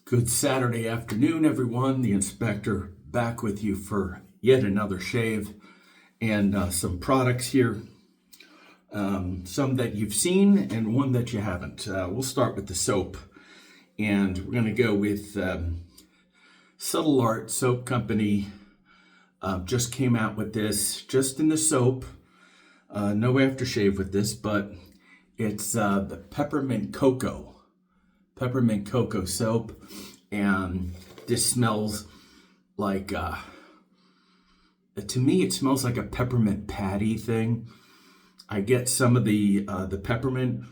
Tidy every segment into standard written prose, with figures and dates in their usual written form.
Good Saturday afternoon, everyone. The inspector back with you for yet another shave and some products here. Some that you've seen and one that you haven't. We'll start with the soap, and we're going to go with Subtle Art Soap Company. Just came out with this, just in the soap. No aftershave with this, but it's the Peppermint Cocoa soap, and this smells like to me it smells like a peppermint patty thing. I get some of the peppermint,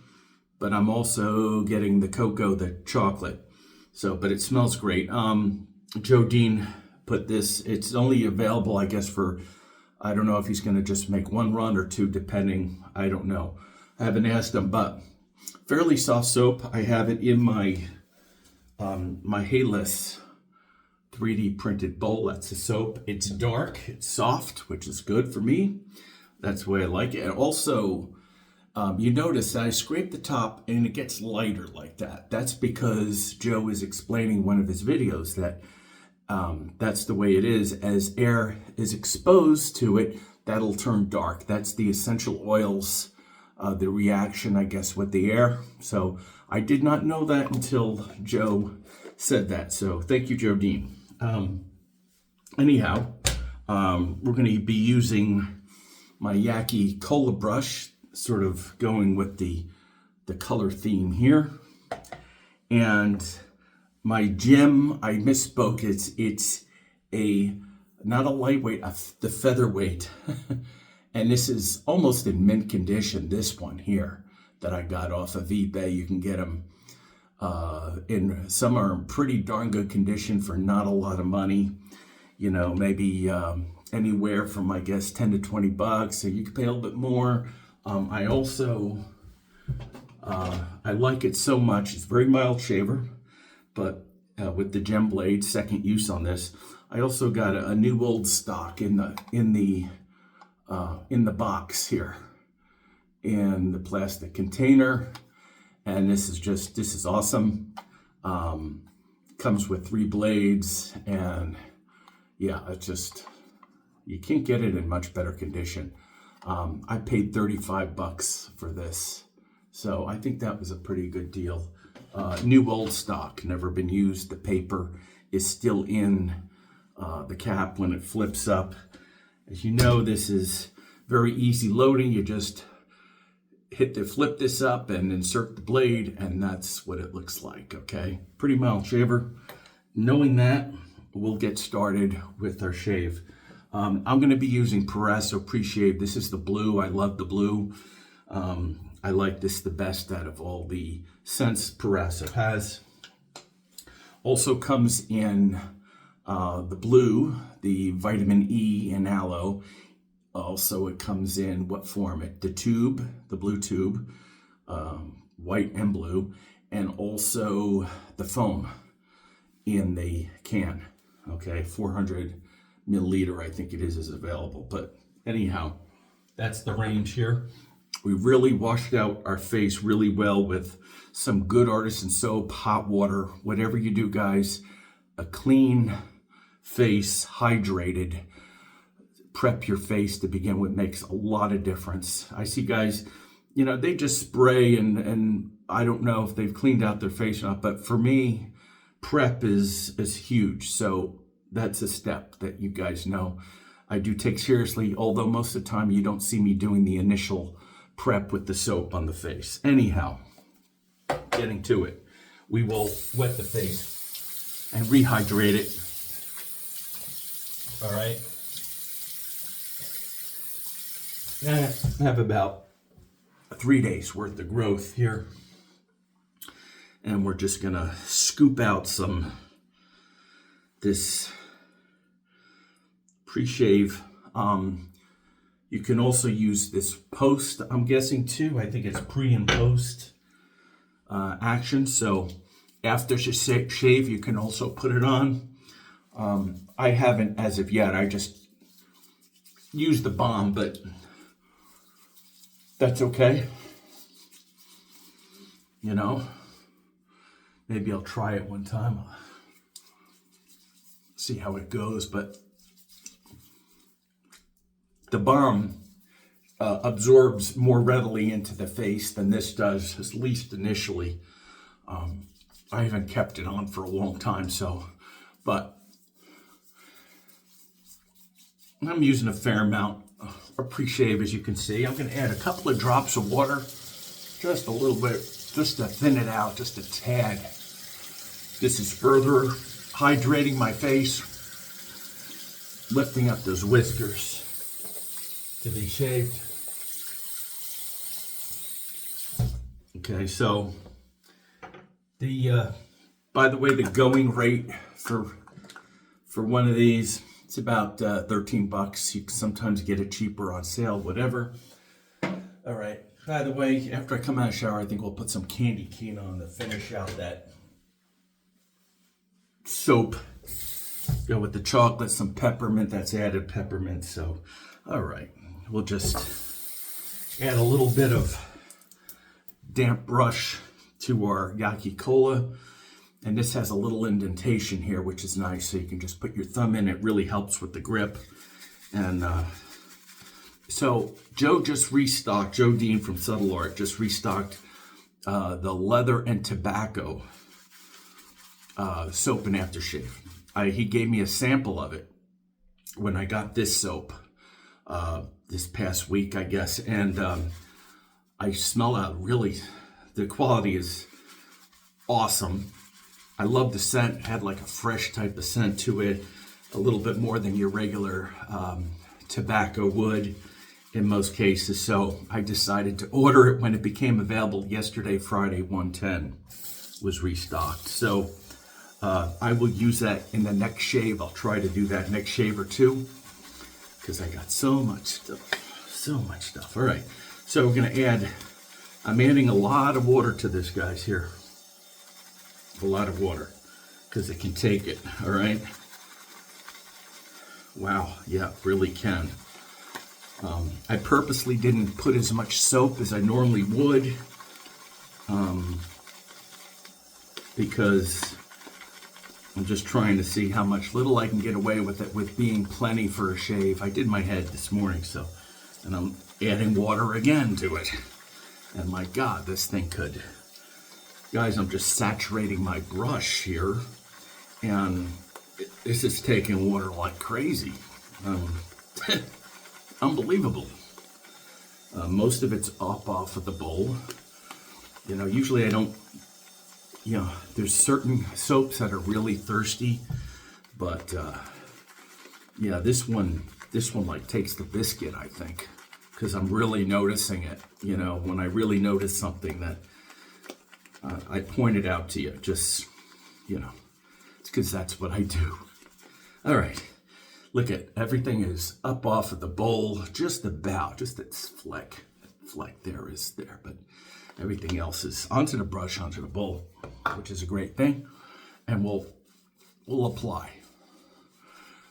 but I'm also getting the cocoa, the chocolate. But it smells great. Joe Dean put this. It's only available, I guess, for, I don't know if he's going to just make one run or two, depending. I don't know. I haven't asked him, but fairly soft soap. I have it in my my Hayless 3D printed bowl. That's the soap. It's dark, it's soft, which is good for me. That's the way I like it. And also, you notice that I scrape the top and it gets lighter like that. That's because Joe is explaining one of his videos that that's the way it is. As air is exposed to it, that'll turn dark. That's the essential oils, the reaction, I guess, with the air. So I did not know that until Joe said that. So thank you, Joe Dean. Anyhow, we're going to be using my Yaki Cola brush, sort of going with the color theme here. And my gem, I misspoke. It's a not a lightweight, the Featherweight. And this is almost in mint condition, this one here that I got off of eBay. You can get them in, some are in pretty darn good condition for not a lot of money. You know, maybe anywhere from, I guess, 10 to 20 bucks. So you can pay a little bit more. I also, I like it so much. It's very mild shaver, but with the gem blade, second use on this. I also got a new old stock in the box here, in the plastic container, and this is awesome. Comes with 3 blades, and yeah, it's just, you can't get it in much better condition. I paid 35 bucks for this, so I think that was a pretty good deal. New old stock, never been used. The paper is still in the cap when it flips up. As you know, this is very easy loading. You just flip this up and insert the blade, and that's what it looks like, okay? Pretty mild shaver. Knowing that, we'll get started with our shave. I'm gonna be using Peresso Pre-Shave. This is the blue. I love the blue. I like this the best out of all the scents Peresso has. Also comes in the blue, the vitamin E and aloe. Also, it comes in what form? The tube, the blue tube, white and blue, and also the foam in the can. Okay, 400 milliliter, I think it is available. But anyhow, that's the range here. We really washed out our face really well with some good artisan soap, hot water, whatever you do, guys. A clean face, hydrated, prep your face to begin with makes a lot of difference. I see guys, you know, they just spray and I don't know if they've cleaned out their face or not, but for me, prep is huge. So that's a step that you guys know I do take seriously, although most of the time you don't see me doing the initial prep with the soap on the face. Anyhow, getting to it, we will wet the face and rehydrate it. All right. I have about 3 days worth of growth here, and we're just gonna scoop out this pre-shave. You can also use this post, I'm guessing too. I think it's pre and post action. So after you shave, you can also put it on. I haven't as of yet. I just used the balm, but that's okay. You know, Maybe I'll try it one time. See how it goes, but the balm absorbs more readily into the face than this does, at least initially. I haven't kept it on for a long time, but I'm using a fair amount of pre-shave, as you can see. I'm going to add a couple of drops of water, just a little bit, just to thin it out, just a tad. This is further hydrating my face, lifting up those whiskers to be shaved. Okay, so by the way, the going rate for one of these, it's about 13 bucks. You can sometimes get it cheaper on sale, whatever. All right. By the way, after I come out of the shower, I think we'll put some candy cane on to finish out that soap. Go with the chocolate, some peppermint. That's added peppermint. So, all right. We'll just add a little bit of damp brush to our Yaki Cola. And this has a little indentation here, which is nice. So you can just put your thumb in. It really helps with the grip. And so Joe Dean from Subtle Art just restocked the leather and tobacco soap and aftershave. He gave me a sample of it when I got this soap this past week, I guess. And I smell out really, the quality is awesome. I love the scent. It had like a fresh type of scent to it, a little bit more than your regular tobacco would in most cases. So I decided to order it when it became available yesterday, Friday, 1/10 was restocked. So I will use that in the next shave. I'll try to do that next shave or two because I got so much stuff. All right, so we're gonna I'm adding a lot of water to this, guys, here. A lot of water because it can take it. All right. Wow. Yeah, really can. I purposely didn't put as much soap as I normally would because I'm just trying to see how much little I can get away with it with being plenty for a shave. I did my head this morning, and I'm adding water again to it. And my God, this thing could. Guys, I'm just saturating my brush here, and this is taking water like crazy. Unbelievable. Most of it's up off of the bowl. You know, usually I don't, there's certain soaps that are really thirsty, but yeah, this one like takes the biscuit, I think, because I'm really noticing it. You know, when I really notice something that I pointed out to you, just, it's because that's what I do. All right, look at everything is up off of the bowl, just about, just that fleck there is there, but everything else is onto the brush, onto the bowl, which is a great thing, and we'll apply.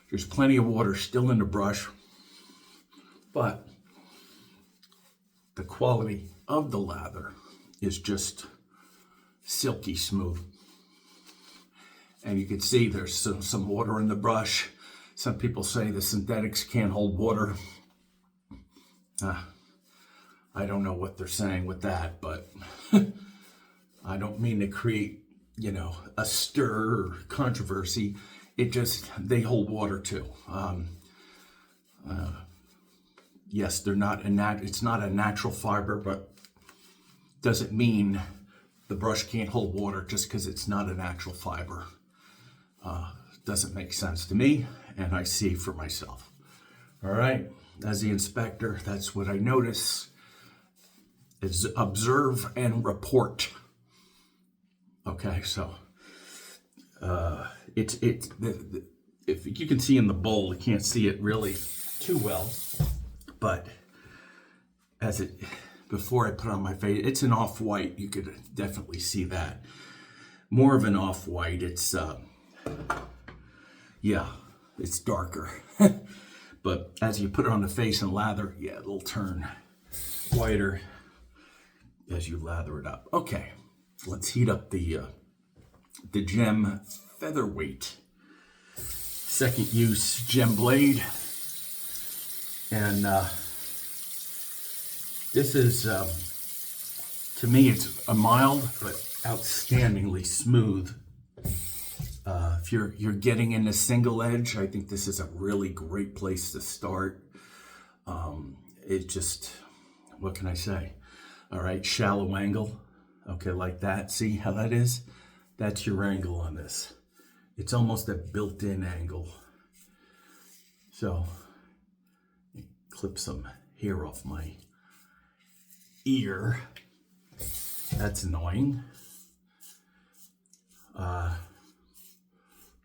There's plenty of water still in the brush, but the quality of the lather is just silky smooth. And you can see there's some water in the brush. Some people say the synthetics can't hold water. I don't know what they're saying with that, but I don't mean to create, a stir or controversy. They hold water too. Yes, it's not a natural fiber, but doesn't mean the brush can't hold water just because it's not a natural fiber. Doesn't make sense to me, and I see for myself. All right, as the inspector, that's what I notice. Is observe and report. Okay, so if you can see in the bowl, you can't see it really too well, but before I put it on my face, it's an off-white. You could definitely see that. More of an off-white. It's it's darker. But as you put it on the face and lather, it'll turn whiter as you lather it up. Okay, let's heat up the the gem Featherweight. Second use gem blade. And this is, to me, it's a mild but outstandingly smooth. If you're getting into single edge, I think this is a really great place to start. It just, what can I say? All right, shallow angle. Okay, like that. See how that is? That's your angle on this. It's almost a built-in angle. So, clip some hair off my ear. That's annoying.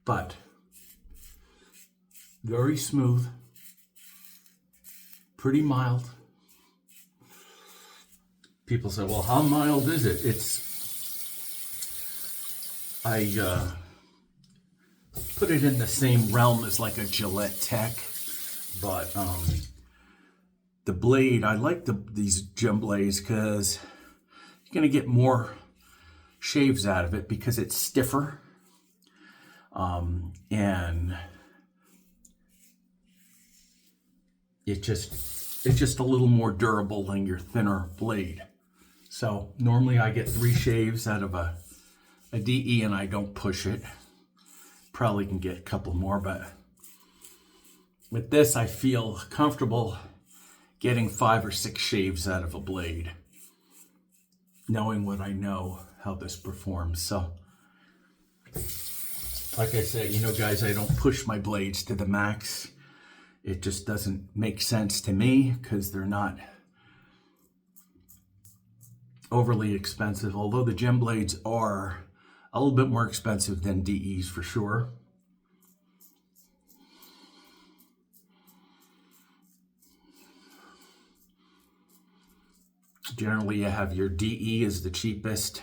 But very smooth, pretty mild. People say, well, how mild is it? I put it in the same realm as like a Gillette Tech, but the blade, I like these gem blades because you're gonna get more shaves out of it because it's stiffer. And it's just a little more durable than your thinner blade. So normally I get 3 shaves out of a DE and I don't push it. Probably can get a couple more, but with this I feel comfortable getting 5 or 6 shaves out of a blade, knowing what I know, how this performs. So like I say, you know, guys, I don't push my blades to the max. It just doesn't make sense to me because they're not overly expensive, although the gem blades are a little bit more expensive than DEs for sure. Generally, you have your DE is the cheapest.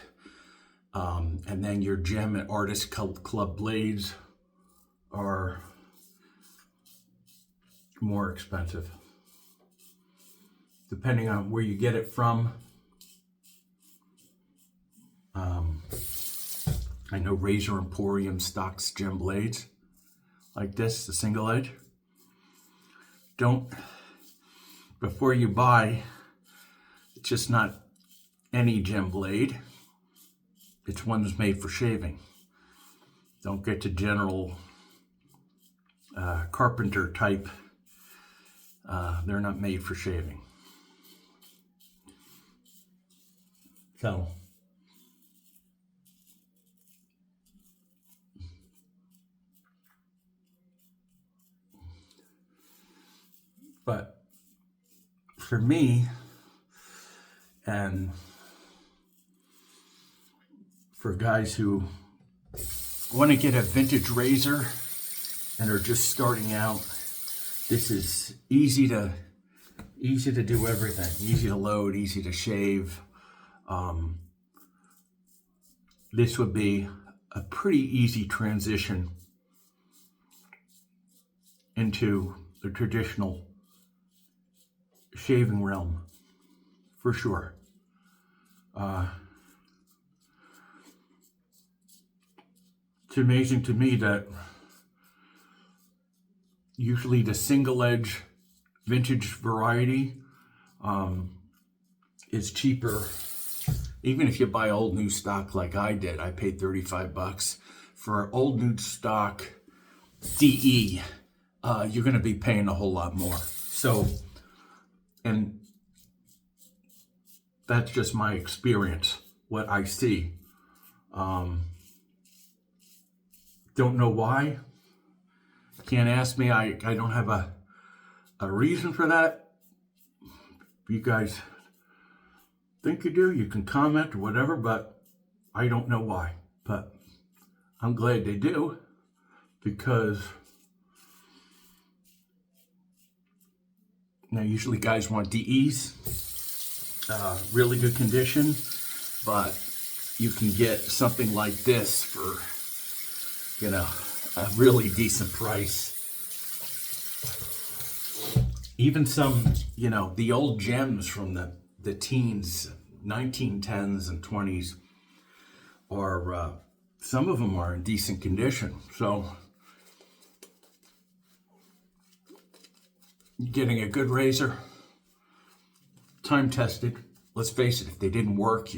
And then your gem and artist club blades are more expensive, depending on where you get it from. I know Razor Emporium stocks gem blades like this, the single edge. Before you buy, it's just not any gem blade. It's one that's made for shaving. Don't get to general carpenter type. They're not made for shaving. So, but for me, and for guys who want to get a vintage razor and are just starting out, this is easy to do everything. Easy to load, easy to shave. This would be a pretty easy transition into the traditional shaving realm, for sure. It's amazing to me that usually the single edge vintage variety is cheaper. Even if you buy old new stock like I did, I paid $35 for old new stock DE. You're going to be paying a whole lot more. So, and that's just my experience, what I see. Don't know why. Can't ask me. I don't have a reason for that. If you guys think you do, you can comment or whatever, but I don't know why. But I'm glad they do, because now usually guys want DEs, really good condition, but you can get something like this for, you know, a really decent price. Even some, you know, the old gems from the teens, 1910s and 20s are some of them are in decent condition. So you're getting a good razor, time tested. Let's face it, if they didn't work,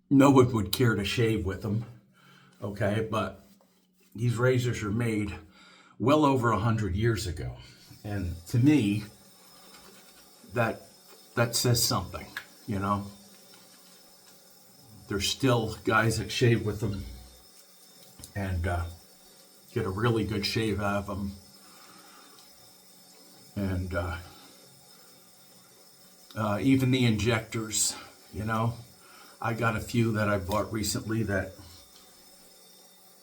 no one would care to shave with them. Okay, but these razors are made well over 100 years ago. And to me, that says something, you know. There's still guys that shave with them and get a really good shave out of them. And even the injectors, you know. I got a few that I bought recently that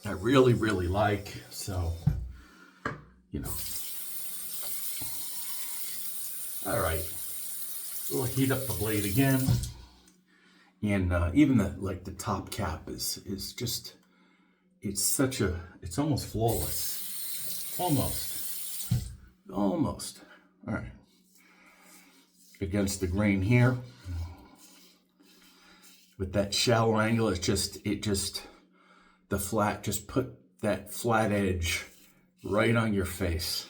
I really, really like. So, you know. All right. We'll heat up the blade again. And even the top cap is just, it's almost flawless. Almost. All right. Against the grain here. With that shallow angle, just put that flat edge right on your face.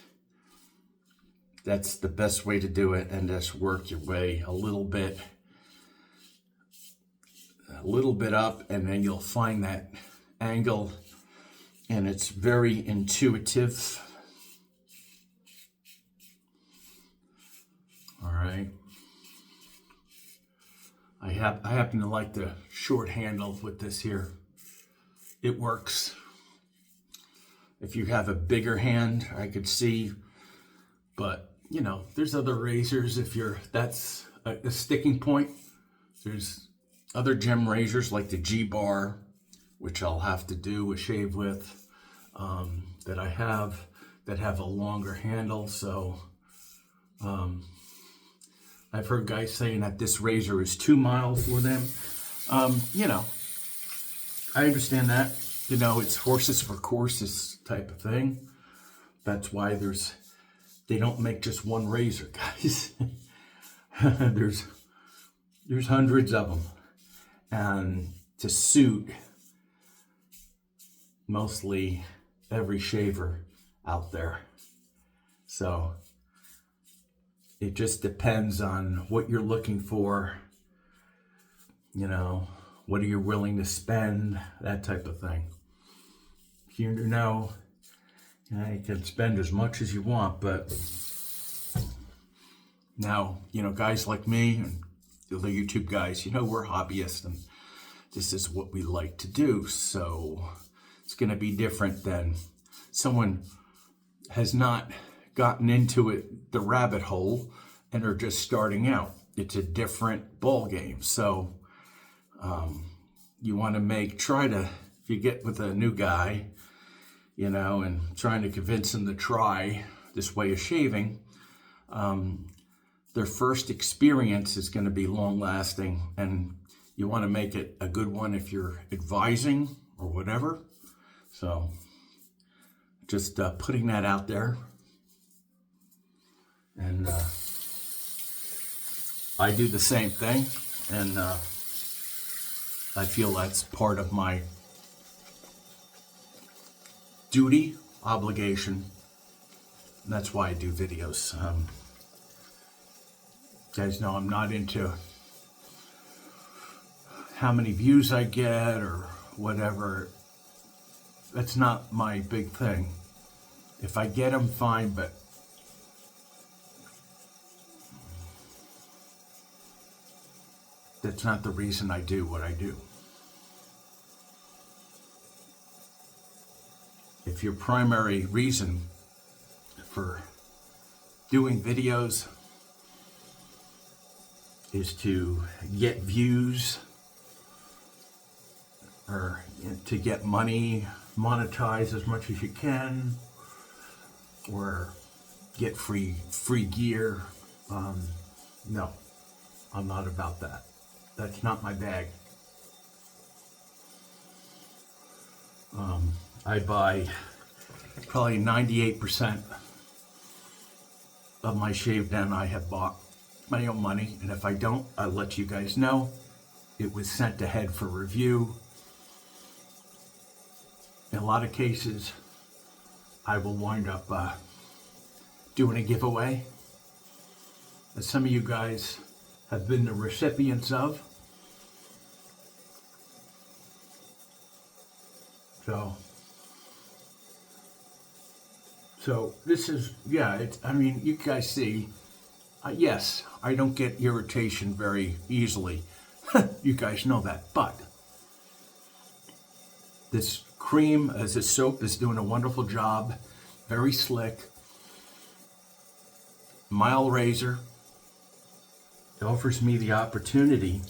That's the best way to do it, and just work your way a little bit up, and then you'll find that angle, and it's very intuitive. All right. I happen to like the short handle with this here. It works. If you have a bigger hand, I could see, but you know, there's other razors that's a sticking point. There's other gem razors like the G-Bar, which I'll have to do a shave with, that I have that have a longer handle. So I've heard guys saying that this razor is too mild for them. You know, I understand that. You know, it's horses for courses type of thing. That's why they don't make just one razor, guys. There's hundreds of them, and to suit mostly every shaver out there. So it just depends on what you're looking for, you know, what are you willing to spend, that type of thing. You know, you can spend as much as you want, but now, you know, guys like me and the other YouTube guys, you know, we're hobbyists and this is what we like to do. So it's going to be different than someone has not gotten into it, the rabbit hole, and are just starting out. It's a different ball game. So you want to if you get with a new guy, you know, and trying to convince them to try this way of shaving, their first experience is going to be long lasting, and you want to make it a good one if you're advising or whatever. So just putting that out there. And I do the same thing, and I feel that's part of my duty, obligation, and that's why I do videos. You guys know I'm not into how many views I get or whatever. That's not my big thing. If I get them, fine, but that's not the reason I do what I do. If your primary reason for doing videos is to get views or to get money, monetize as much as you can, or get free gear, no, I'm not about that. That's not my bag. I buy probably 98% of my shave down I have bought my own money, and if I don't, I'll let you guys know. It was sent ahead for review. in a lot of cases, I will wind up doing a giveaway that some of you guys have been the recipients of. So this is, yeah, I mean, you guys see, yes, I don't get irritation very easily. You guys know that, but this cream as a soap is doing a wonderful job. Very slick. Mild razor. It offers me the opportunity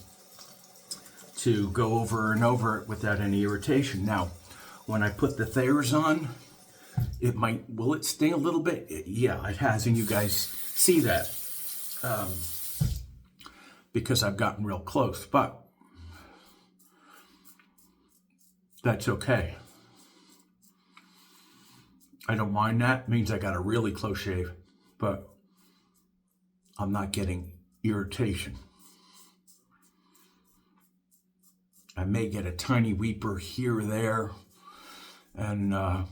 to go over and over it without any irritation. Now, when I put the Thayers on, will it sting a little bit? Yeah, it has, and you guys see that because I've gotten real close, but that's okay. I don't mind that. It means I got a really close shave, but I'm not getting irritation. I may get a tiny weeper here or there, and I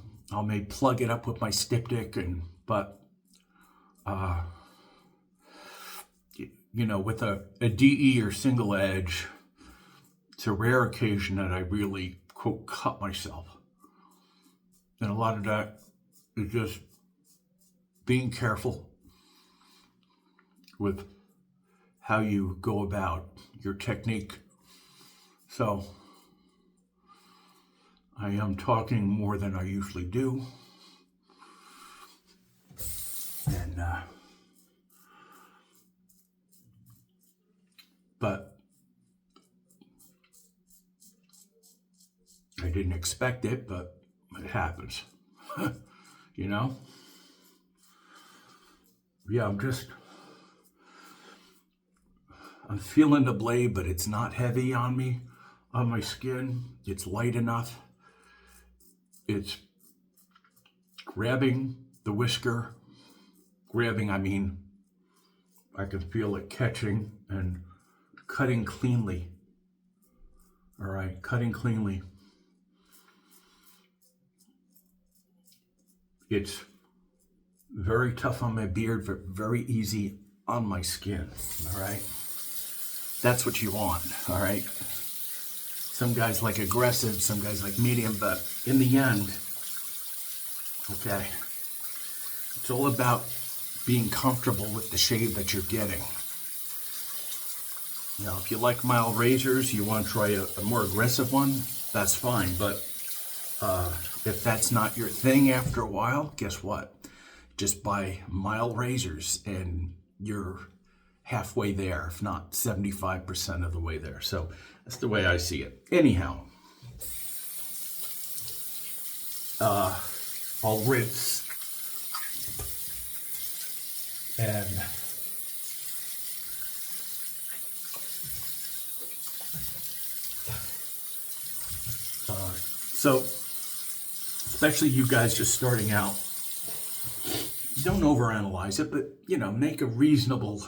may plug it up with my styptic, but you know, with a DE or single edge, it's a rare occasion that I really, quote, cut myself. And a lot of that is just being careful with how you go about your technique. So I am talking more than I usually do. And but I didn't expect it, but it happens. You know? Yeah, I'm feeling the blade, but it's not heavy on me, on my skin. It's light enough. It's grabbing the whisker. Grabbing, I mean, I can feel it catching and cutting cleanly. All right, cutting cleanly. It's very tough on my beard, but very easy on my skin, all right? That's what you want, all right? Some guys like aggressive, some guys like medium, but in the end, okay, it's all about being comfortable with the shave that you're getting. Now, if you like mild razors, you want to try a more aggressive one, that's fine, but if that's not your thing after a while, guess what? Just buy mild razors and you're halfway there, if not 75% of the way there. So that's the way I see it. Anyhow, I'll rinse and so especially you guys just starting out, don't overanalyze it, but you know, make a reasonable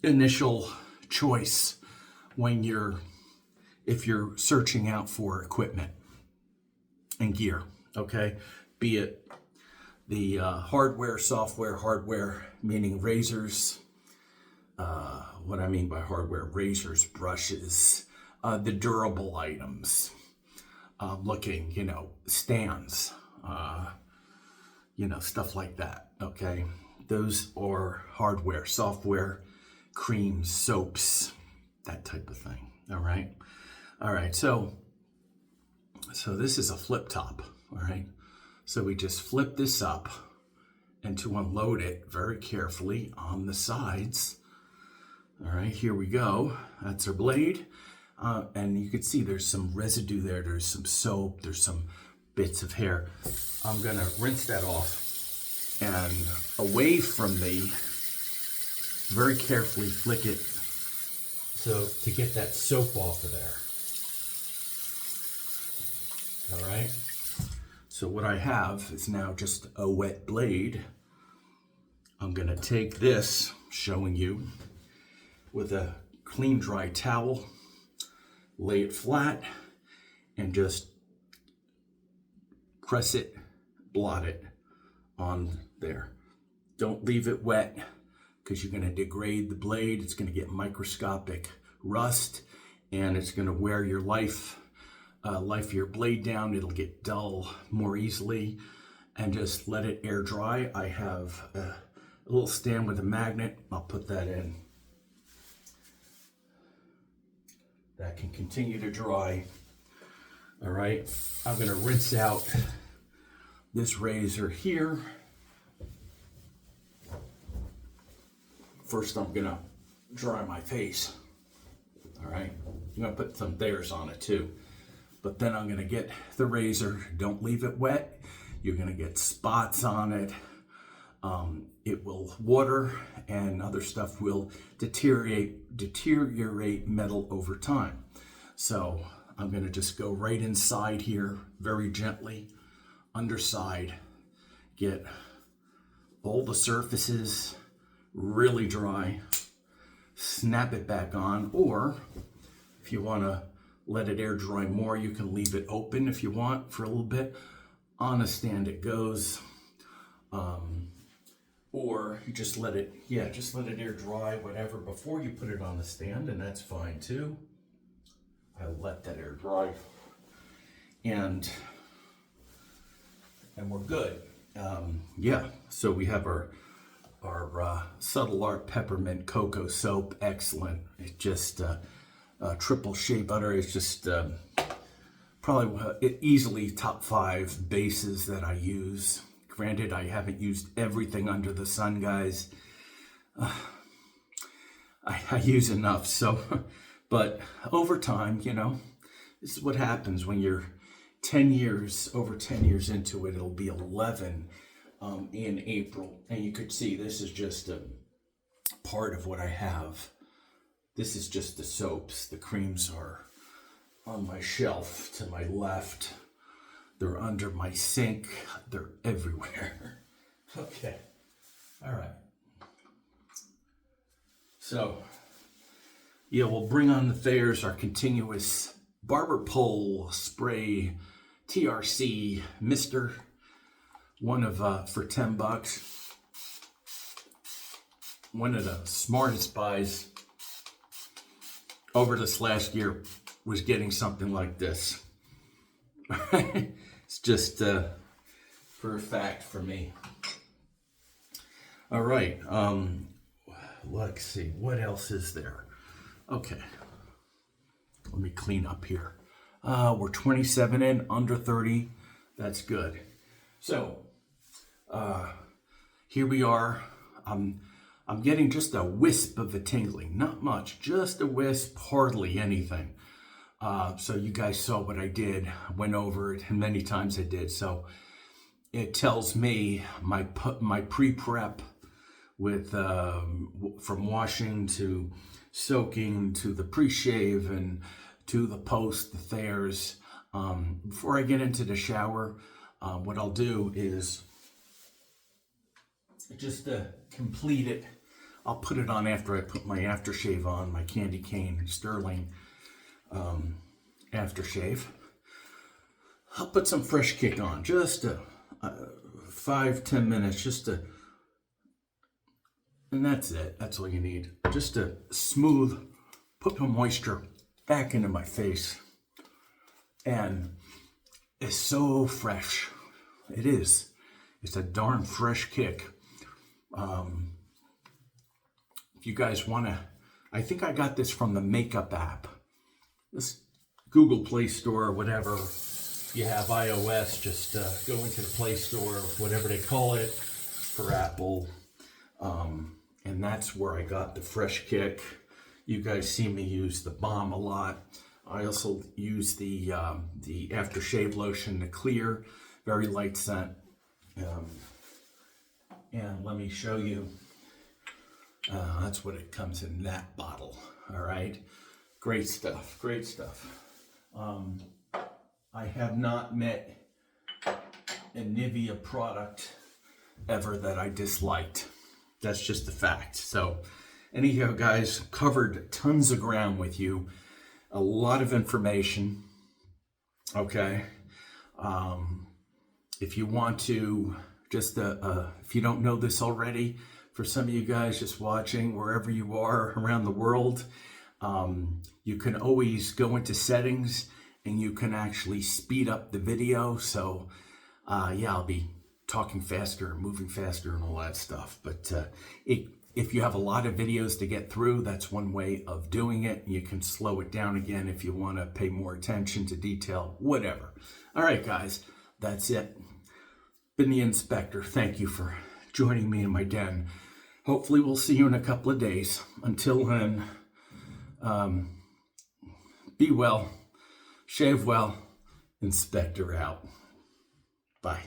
initial choice when if you're searching out for equipment and gear, okay? Be it the hardware, software, hardware, meaning razors, what I mean by hardware, razors, brushes, the durable items, looking, you know, stands, you know, stuff like that, okay? Those are hardware, software, creams, soaps, that type of thing, all right? All right, so this is a flip top, all right? So we just flip this up, and to unload it very carefully on the sides, all right, here we go. That's our blade, and you can see there's some residue there. There's some soap, there's some bits of hair. I'm gonna rinse that off and away from me, very carefully flick it so to get that soap off of there. All right, so what I have is now just a wet blade. I'm gonna take this, showing you, with a clean dry towel, lay it flat, and just press it, blot it on there. Don't leave it wet because you're going to degrade the blade. It's going to get microscopic rust, and it's going to wear your life of your blade down. It'll get dull more easily, and just let it air dry. I have a little stand with a magnet. I'll put that in. That can continue to dry. All right, I'm going to rinse out this razor here. First, I'm going to dry my face. All right, I'm going to put some thayers on it too. But then I'm going to get the razor. Don't leave it wet. You're going to get spots on it. It will water, and other stuff will deteriorate metal over time. So I'm going to just go right inside here very gently, underside, get all the surfaces really dry, snap it back on, or if you want to let it air dry more, you can leave it open if you want for a little bit. On a stand it goes. Or you just let it air dry, whatever, before you put it on the stand, and that's fine too. I let that air dry, and we're good. So we have our Subtle Art Peppermint Cocoa Soap, excellent. It's just triple shea butter. It's just probably easily top 5 bases that I use. Granted, I haven't used everything under the sun, guys. I use enough, so, but over time, you know, this is what happens when you're over 10 years into it. It'll be 11 in April, and you could see this is just a part of what I have. This is just the soaps. The creams are on my shelf to my left. They're under my sink. They're everywhere. Okay. All right. So, yeah, we'll bring on the Thayers, our continuous barber pole spray TRC mister. One of, for $10. One of the smartest buys over this last year was getting something like this. It's just for a fact for me. All right. Let's see. What else is there? Okay. Let me clean up here. We're 27 in, under 30. That's good. So, here we are. I'm getting just a wisp of a tingling. Not much. Just a wisp. Hardly anything. So you guys saw what I did. I went over it, and many times I did. So it tells me my pre-prep with from washing to soaking to the pre-shave and to the post, the Thayers. Before I get into the shower, what I'll do is just to complete it, I'll put it on after I put my aftershave on, my candy cane Sterling aftershave. I'll put some Fresh Kick on, just 5-10 minutes, just to, and that's it. That's all you need, just to smooth, put the moisture back into my face. And it's so fresh. It is. It's a darn Fresh Kick. If you guys want to, I think I got this from the Makeup app. This Google Play Store or whatever. If you have iOS, just go into the Play Store, whatever they call it, for Apple. And that's where I got the Fresh Kick. You guys see me use the Balm a lot. I also use the aftershave lotion, the Clear, very light scent. And let me show you. That's what it comes in that bottle. All right, great stuff. Great stuff. I have not met a Nivea product ever that I disliked. That's just a fact. So, anyhow, guys, covered tons of ground with you. A lot of information. Okay. if you want to, just if you don't know this already, for some of you guys just watching wherever you are around the world, you can always go into settings and you can actually speed up the video. So yeah, I'll be talking faster, moving faster and all that stuff. But if you have a lot of videos to get through, that's one way of doing it. You can slow it down again if you want to pay more attention to detail, whatever. All right, guys, that's it. Been the inspector. Thank you for joining me in my den. Hopefully we'll see you in a couple of days. Until then, be well, shave well, inspector out. Bye.